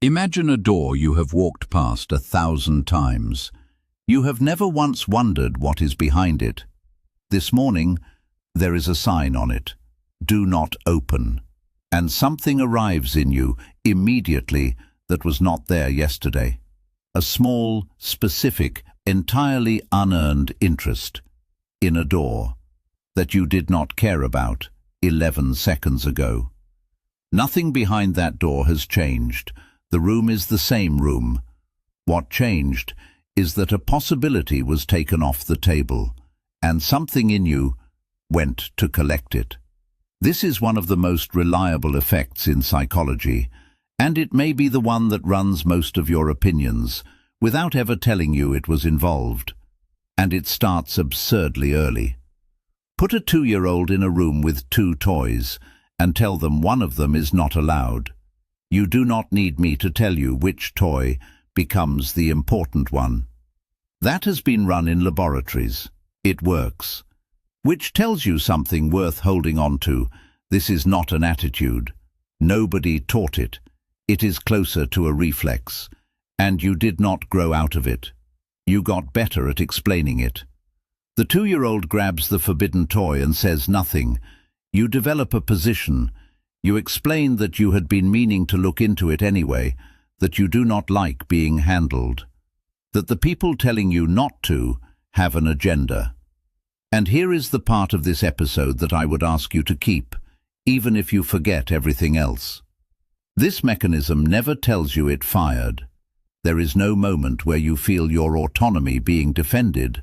Imagine a door you have walked past 1,000 times. You have never once wondered what is behind it. This morning, there is a sign on it. Do not open. And something arrives in you immediately that was not there yesterday. A small, specific, entirely unearned interest in a door that you did not care about 11 seconds ago. Nothing behind that door has changed. The room is the same room. What changed is that a possibility was taken off the table, and something in you went to collect it. This is one of the most reliable effects in psychology, and it may be the one that runs most of your opinions, without ever telling you it was involved. And it starts absurdly early. Put a 2-year-old in a room with 2 toys, and tell them one of them is not allowed. You do not need me to tell you which toy becomes the important one. That has been run in laboratories. It works. Which tells you something worth holding on to. This is not an attitude. Nobody taught it. It is closer to a reflex. And you did not grow out of it. You got better at explaining it. The 2-year-old grabs the forbidden toy and says nothing. You develop a position. You explain that you had been meaning to look into it anyway, that you do not like being handled, that the people telling you not to have an agenda. And here is the part of this episode that I would ask you to keep, even if you forget everything else. This mechanism never tells you it fired. There is no moment where you feel your autonomy being defended.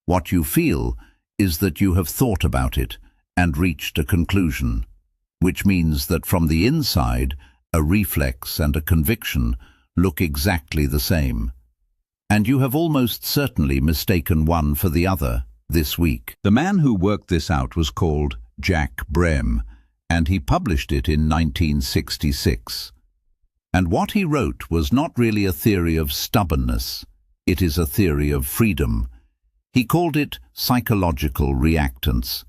What you feel is that you have thought about it and reached a conclusion, which means that from the inside, a reflex and a conviction look exactly the same. And you have almost certainly mistaken one for the other this week. The man who worked this out was called Jack Brehm, and he published it in 1966. And what he wrote was not really a theory of stubbornness. It is a theory of freedom. He called it psychological reactance.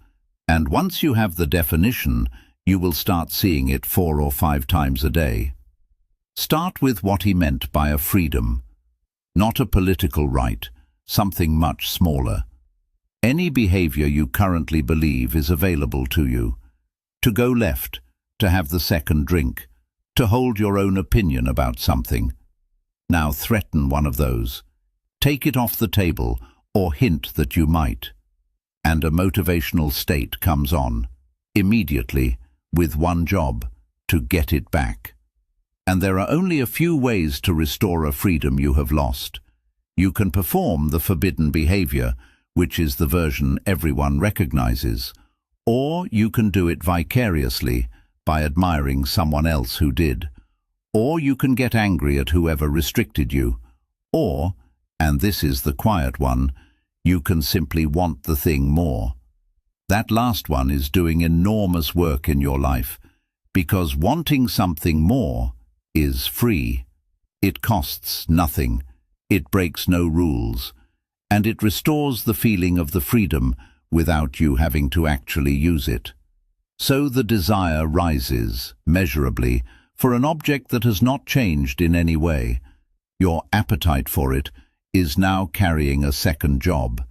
And once you have the definition, you will start seeing it 4 or 5 times a day. Start with what he meant by a freedom. Not a political right, something much smaller. Any behavior you currently believe is available to you. To go left, to have the second drink, to hold your own opinion about something. Now threaten one of those. Take it off the table or hint that you might. And a motivational state comes on, immediately, with one job, to get it back. And there are only a few ways to restore a freedom you have lost. You can perform the forbidden behavior, which is the version everyone recognizes, or you can do it vicariously by admiring someone else who did, or you can get angry at whoever restricted you, or, and this is the quiet one, you can simply want the thing more. That last one is doing enormous work in your life, because wanting something more is free. It costs nothing, it breaks no rules, and it restores the feeling of the freedom without you having to actually use it. So the desire rises, measurably, for an object that has not changed in any way. Your appetite for it is now carrying a second job.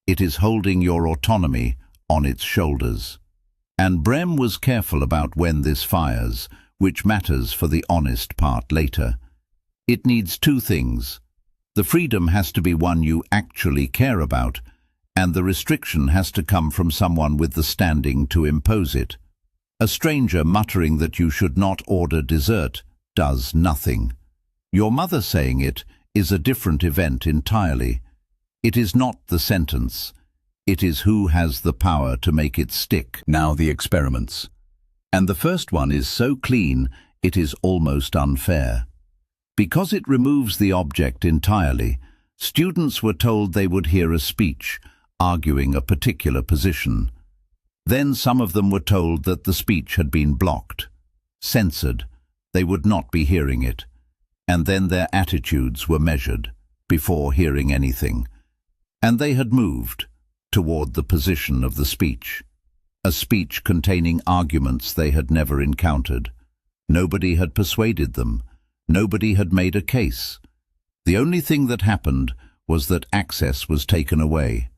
It is holding your autonomy on its shoulders. And Brehm was careful about when this fires, which matters for the honest part later. It needs 2 things. The freedom has to be one you actually care about, and the restriction has to come from someone with the standing to impose it. A stranger muttering that you should not order dessert does nothing. Your mother saying it is a different event entirely. It is not the sentence. It is who has the power to make it stick. Now the experiments. And the first one is so clean, it is almost unfair. Because it removes the object entirely, students were told they would hear a speech arguing a particular position. Then some of them were told that the speech had been blocked, censored. They would not be hearing it. And then their attitudes were measured before hearing anything. And they had moved toward the position of the speech, a speech containing arguments they had never encountered. Nobody had persuaded them. Nobody had made a case. The only thing that happened was that access was taken away,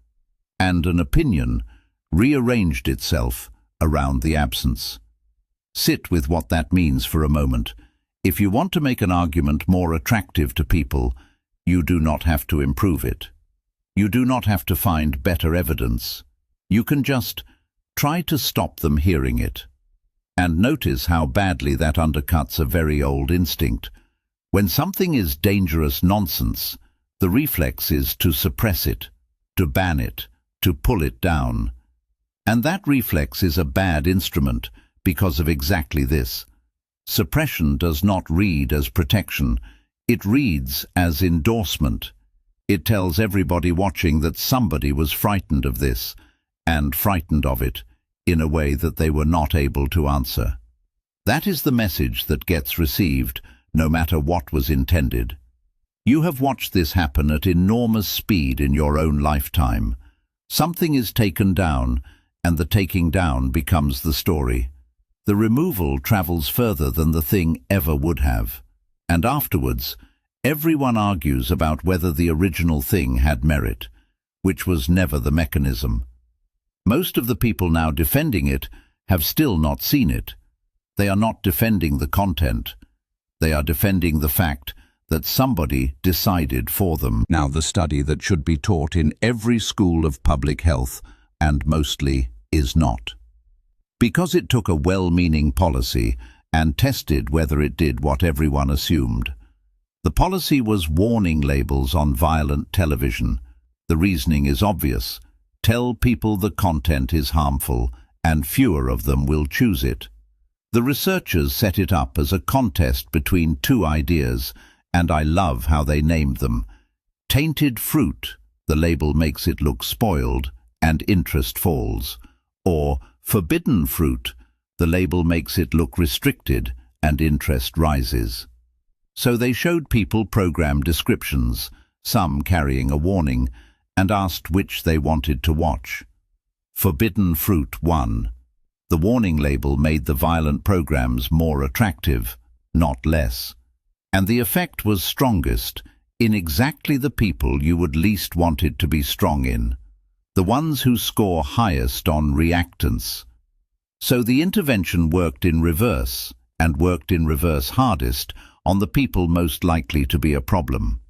and an opinion rearranged itself around the absence. Sit with what that means for a moment. If you want to make an argument more attractive to people, you do not have to improve it. You do not have to find better evidence. You can just try to stop them hearing it. And notice how badly that undercuts a very old instinct. When something is dangerous nonsense, the reflex is to suppress it, to ban it, to pull it down. And that reflex is a bad instrument because of exactly this. Suppression does not read as protection. It reads as endorsement. It tells everybody watching that somebody was frightened of this, and frightened of it, in a way that they were not able to answer. That is the message that gets received, no matter what was intended. You have watched this happen at enormous speed in your own lifetime. Something is taken down, and the taking down becomes the story. The removal travels further than the thing ever would have. And afterwards, everyone argues about whether the original thing had merit, which was never the mechanism. Most of the people now defending it have still not seen it. They are not defending the content. They are defending the fact that somebody decided for them. Now the study that should be taught in every school of public health, and mostly is not. Because it took a well-meaning policy and tested whether it did what everyone assumed. The policy was warning labels on violent television. The reasoning is obvious. Tell people the content is harmful, and fewer of them will choose it. The researchers set it up as a contest between two ideas, and I love how they named them. Tainted fruit, the label makes it look spoiled, and interest falls. Or forbidden fruit, the label makes it look restricted, and interest rises. So they showed people program descriptions, some carrying a warning, and asked which they wanted to watch. Forbidden fruit won. The warning label made the violent programs more attractive, not less. And the effect was strongest in exactly the people you would least want it to be strong in, the ones who score highest on reactance. So the intervention worked in reverse, and worked in reverse hardest on the people most likely to be a problem.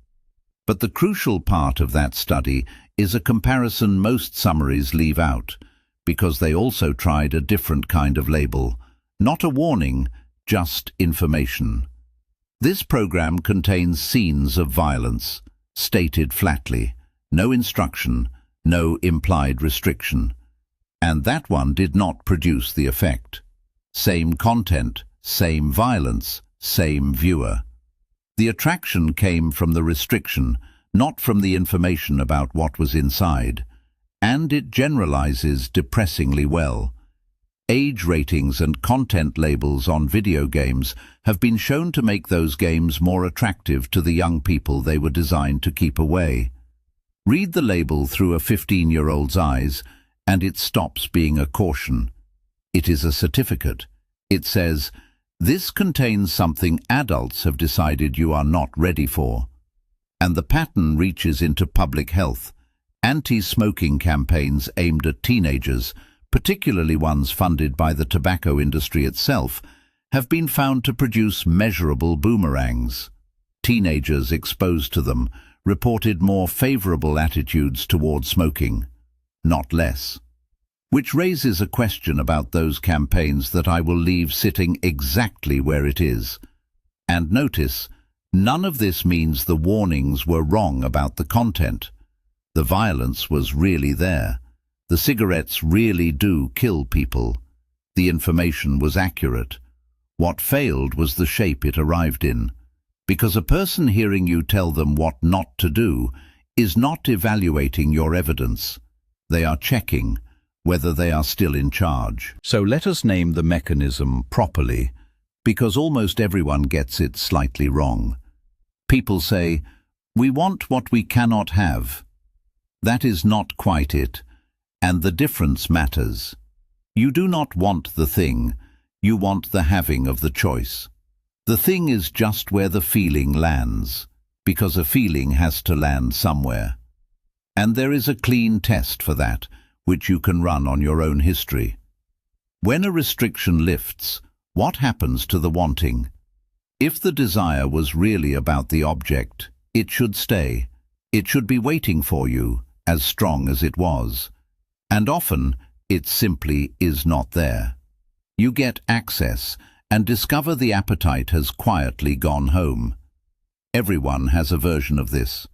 But the crucial part of that study is a comparison most summaries leave out, because they also tried a different kind of label, not a warning, just information. This program contains scenes of violence, stated flatly, no instruction, no implied restriction. And that one did not produce the effect. Same content, same violence, same viewer. The attraction came from the restriction, not from the information about what was inside, and it generalizes depressingly well. Age ratings and content labels on video games have been shown to make those games more attractive to the young people they were designed to keep away. Read the label through a 15-year-old's eyes, and it stops being a caution. It is a certificate. It says, "This contains something adults have decided you are not ready for." And the pattern reaches into public health. Anti-smoking campaigns aimed at teenagers, particularly ones funded by the tobacco industry itself, have been found to produce measurable boomerangs. Teenagers exposed to them reported more favorable attitudes toward smoking, not less. Which raises a question about those campaigns that I will leave sitting exactly where it is. And notice, none of this means the warnings were wrong about the content. The violence was really there. The cigarettes really do kill people. The information was accurate. What failed was the shape it arrived in. Because a person hearing you tell them what not to do is not evaluating your evidence. They are checking whether they are still in charge. So let us name the mechanism properly, because almost everyone gets it slightly wrong. People say, "We want what we cannot have." That is not quite it, and the difference matters. You do not want the thing, you want the having of the choice. The thing is just where the feeling lands, because a feeling has to land somewhere. And there is a clean test for that, which you can run on your own history. When a restriction lifts, what happens to the wanting? If the desire was really about the object, it should stay. It should be waiting for you, as strong as it was. And often, it simply is not there. You get access and discover the appetite has quietly gone home. Everyone has a version of this.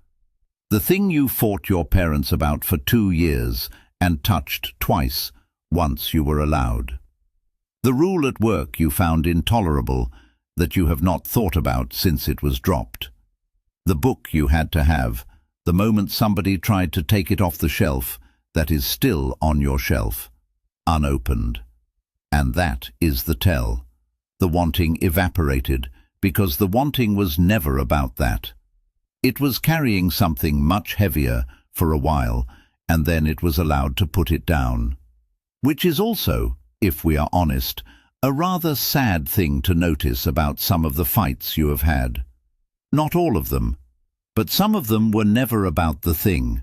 The thing you fought your parents about for 2 years and touched twice, once you were allowed. The rule at work you found intolerable, that you have not thought about since it was dropped. The book you had to have, the moment somebody tried to take it off the shelf, that is still on your shelf, unopened. And that is the tell. The wanting evaporated, because the wanting was never about that. It was carrying something much heavier for a while, and then it was allowed to put it down. Which is also, if we are honest, a rather sad thing to notice about some of the fights you have had. Not all of them, but some of them were never about the thing.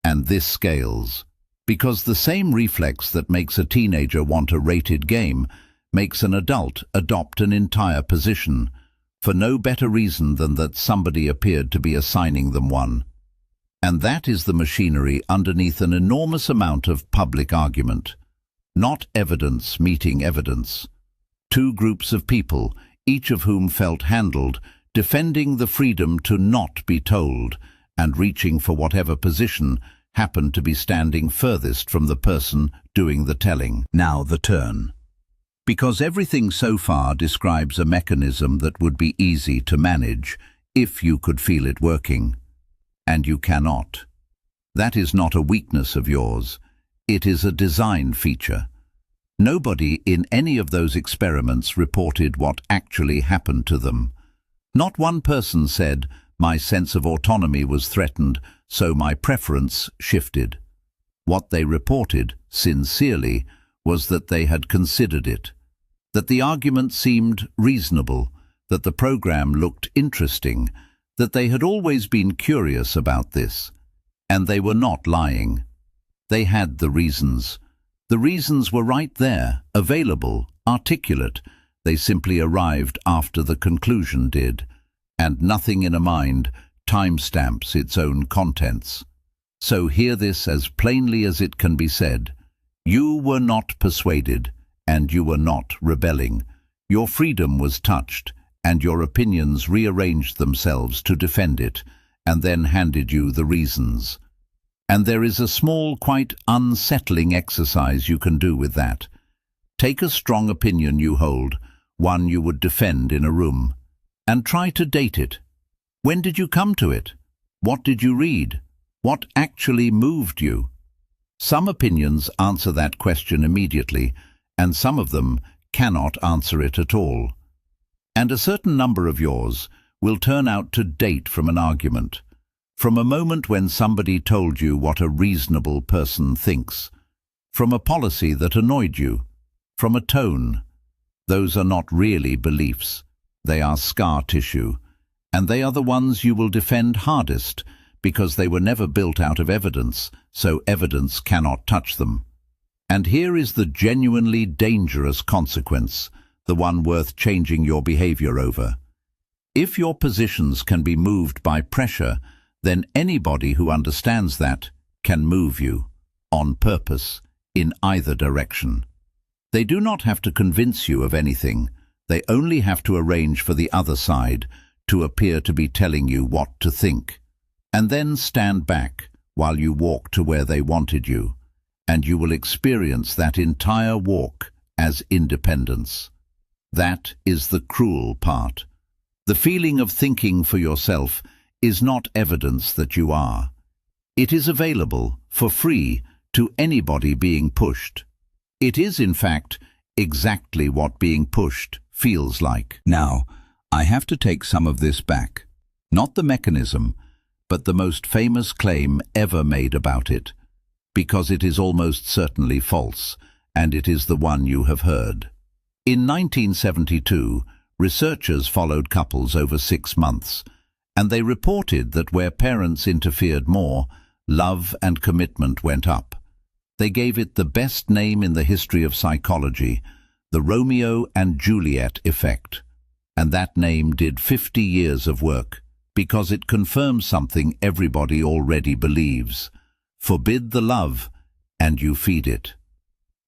And this scales, because the same reflex that makes a teenager want a rated game makes an adult adopt an entire position, for no better reason than that somebody appeared to be assigning them one. And that is the machinery underneath an enormous amount of public argument. Not evidence meeting evidence. 2 groups of people, each of whom felt handled, defending the freedom to not be told, and reaching for whatever position happened to be standing furthest from the person doing the telling. Now the turn. Because everything so far describes a mechanism that would be easy to manage if you could feel it working. And you cannot. That is not a weakness of yours. It is a design feature. Nobody in any of those experiments reported what actually happened to them. Not one person said, "My sense of autonomy was threatened, so my preference shifted." What they reported, sincerely, was that they had considered it, that the argument seemed reasonable, that the program looked interesting, that they had always been curious about this. And they were not lying. They had the reasons. The reasons were right there, available, articulate. They simply arrived after the conclusion did. And nothing in a mind timestamps its own contents. So hear this as plainly as it can be said. You were not persuaded, and you were not rebelling. Your freedom was touched, and your opinions rearranged themselves to defend it, and then handed you the reasons. And there is a small, quite unsettling exercise you can do with that. Take a strong opinion you hold, one you would defend in a room, and try to date it. When did you come to it? What did you read? What actually moved you? Some opinions answer that question immediately, and some of them cannot answer it at all. And a certain number of yours will turn out to date from an argument, from a moment when somebody told you what a reasonable person thinks, from a policy that annoyed you, from a tone. Those are not really beliefs. They are scar tissue, and they are the ones you will defend hardest, because they were never built out of evidence, so evidence cannot touch them. And here is the genuinely dangerous consequence, the one worth changing your behavior over. If your positions can be moved by pressure, then anybody who understands that can move you, on purpose, in either direction. They do not have to convince you of anything. They only have to arrange for the other side to appear to be telling you what to think, and then stand back while you walk to where they wanted you, and you will experience that entire walk as independence. That is the cruel part. The feeling of thinking for yourself is not evidence that you are. It is available for free to anybody being pushed. It is, in fact, exactly what being pushed feels like. Now, I have to take some of this back. Not the mechanism, but the most famous claim ever made about it, because it is almost certainly false, and it is the one you have heard. In 1972, Researchers followed couples over 6 months, and they reported that where parents interfered more, love and commitment went up. They gave it the best name in the history of psychology, the Romeo and Juliet effect. And that name did 50 years of work, because it confirms something everybody already believes. Forbid the love, and you feed it.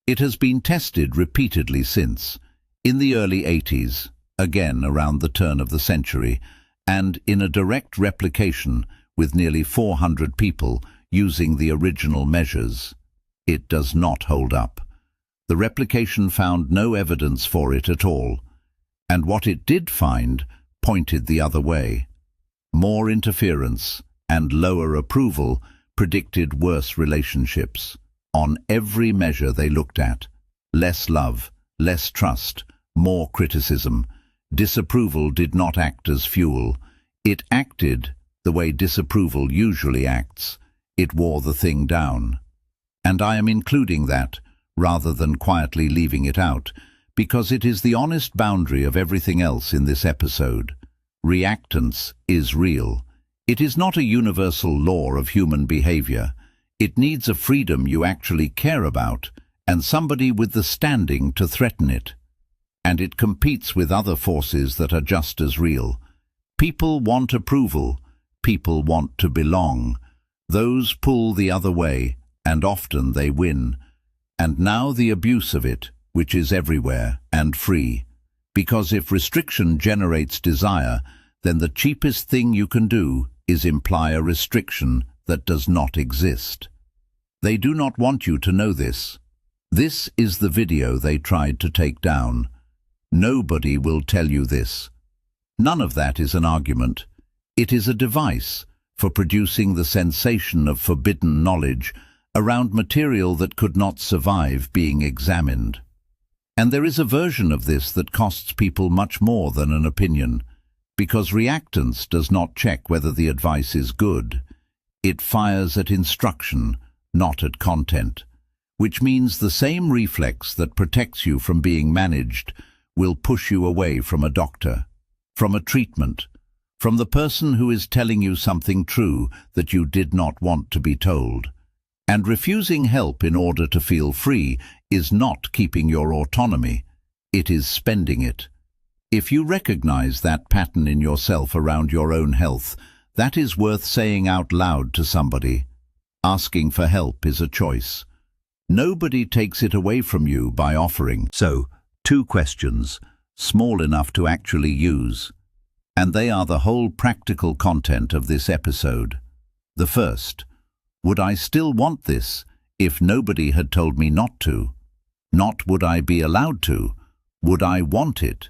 It has been tested repeatedly since, in the early 80s, again around the turn of the century, and in a direct replication with nearly 400 people using the original measures. It does not hold up. The replication found no evidence for it at all, and what it did find pointed the other way. More interference and lower approval predicted worse relationships. On every measure they looked at, less love, less trust, more criticism. Disapproval did not act as fuel. It acted the way disapproval usually acts. It wore the thing down. And I am including that, rather than quietly leaving it out, because it is the honest boundary of everything else in this episode. Reactance is real. It is not a universal law of human behavior. It needs a freedom you actually care about, and somebody with the standing to threaten it. And it competes with other forces that are just as real. People want approval. People want to belong. Those pull the other way, and often they win. And now the abuse of it, which is everywhere and free. Because if restriction generates desire, then the cheapest thing you can do is imply a restriction that does not exist. They do not want you to know this. This is the video they tried to take down. Nobody will tell you this. None of that is an argument. It is a device for producing the sensation of forbidden knowledge around material that could not survive being examined. And there is a version of this that costs people much more than an opinion, because reactance does not check whether the advice is good. It fires at instruction, not at content, which means the same reflex that protects you from being managed will push you away from a doctor, from a treatment, from the person who is telling you something true that you did not want to be told. And refusing help in order to feel free is not keeping your autonomy, it is spending it. If you recognize that pattern in yourself around your own health, that is worth saying out loud to somebody. Asking for help is a choice. Nobody takes it away from you by offering. So, 2 questions, small enough to actually use. And they are the whole practical content of this episode. The first, would I still want this if nobody had told me not to? Not would I be allowed to, would I want it?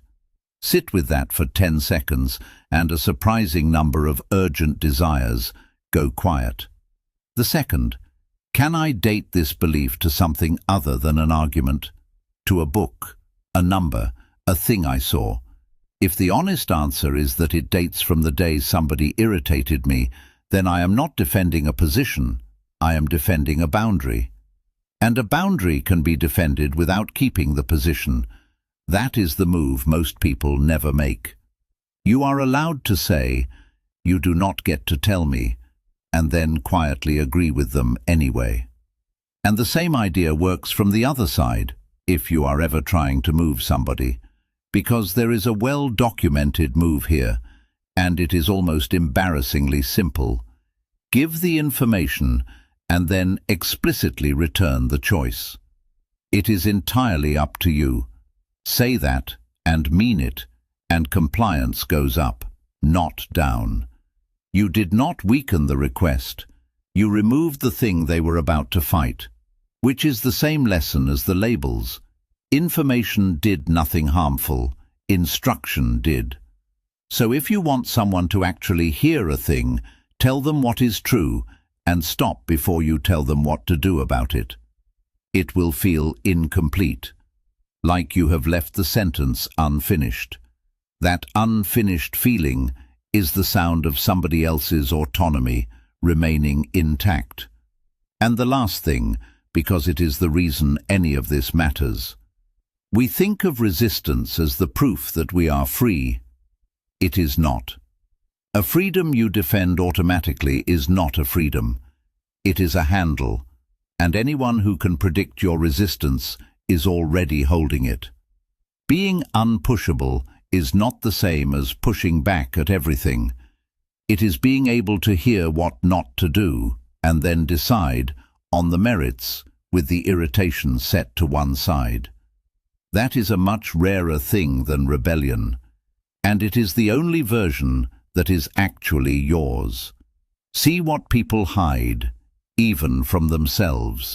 Sit with that for 10 seconds and a surprising number of urgent desires go quiet. The second, can I date this belief to something other than an argument? To a book, a number, a thing I saw? If the honest answer is that it dates from the day somebody irritated me, then I am not defending a position, I am defending a boundary. And a boundary can be defended without keeping the position. That is the move most people never make. You are allowed to say, you do not get to tell me, and then quietly agree with them anyway. And the same idea works from the other side, if you are ever trying to move somebody, because there is a well-documented move here, and it is almost embarrassingly simple. Give the information and then explicitly return the choice. It is entirely up to you. Say that and mean it, and compliance goes up, not down. You did not weaken the request. You removed the thing they were about to fight, which is the same lesson as the labels. Information did nothing harmful. Instruction did. So if you want someone to actually hear a thing, tell them what is true and stop before you tell them what to do about it. It will feel incomplete, like you have left the sentence unfinished. That unfinished feeling is the sound of somebody else's autonomy remaining intact. And the last thing, because it is the reason any of this matters. We think of resistance as the proof that we are free. It is not. A freedom you defend automatically is not a freedom. It is a handle, and anyone who can predict your resistance is already holding it. Being unpushable is not the same as pushing back at everything. It is being able to hear what not to do, and then decide, on the merits, with the irritation set to one side. That is a much rarer thing than rebellion, and it is the only version that is actually yours. See what people hide, even from themselves.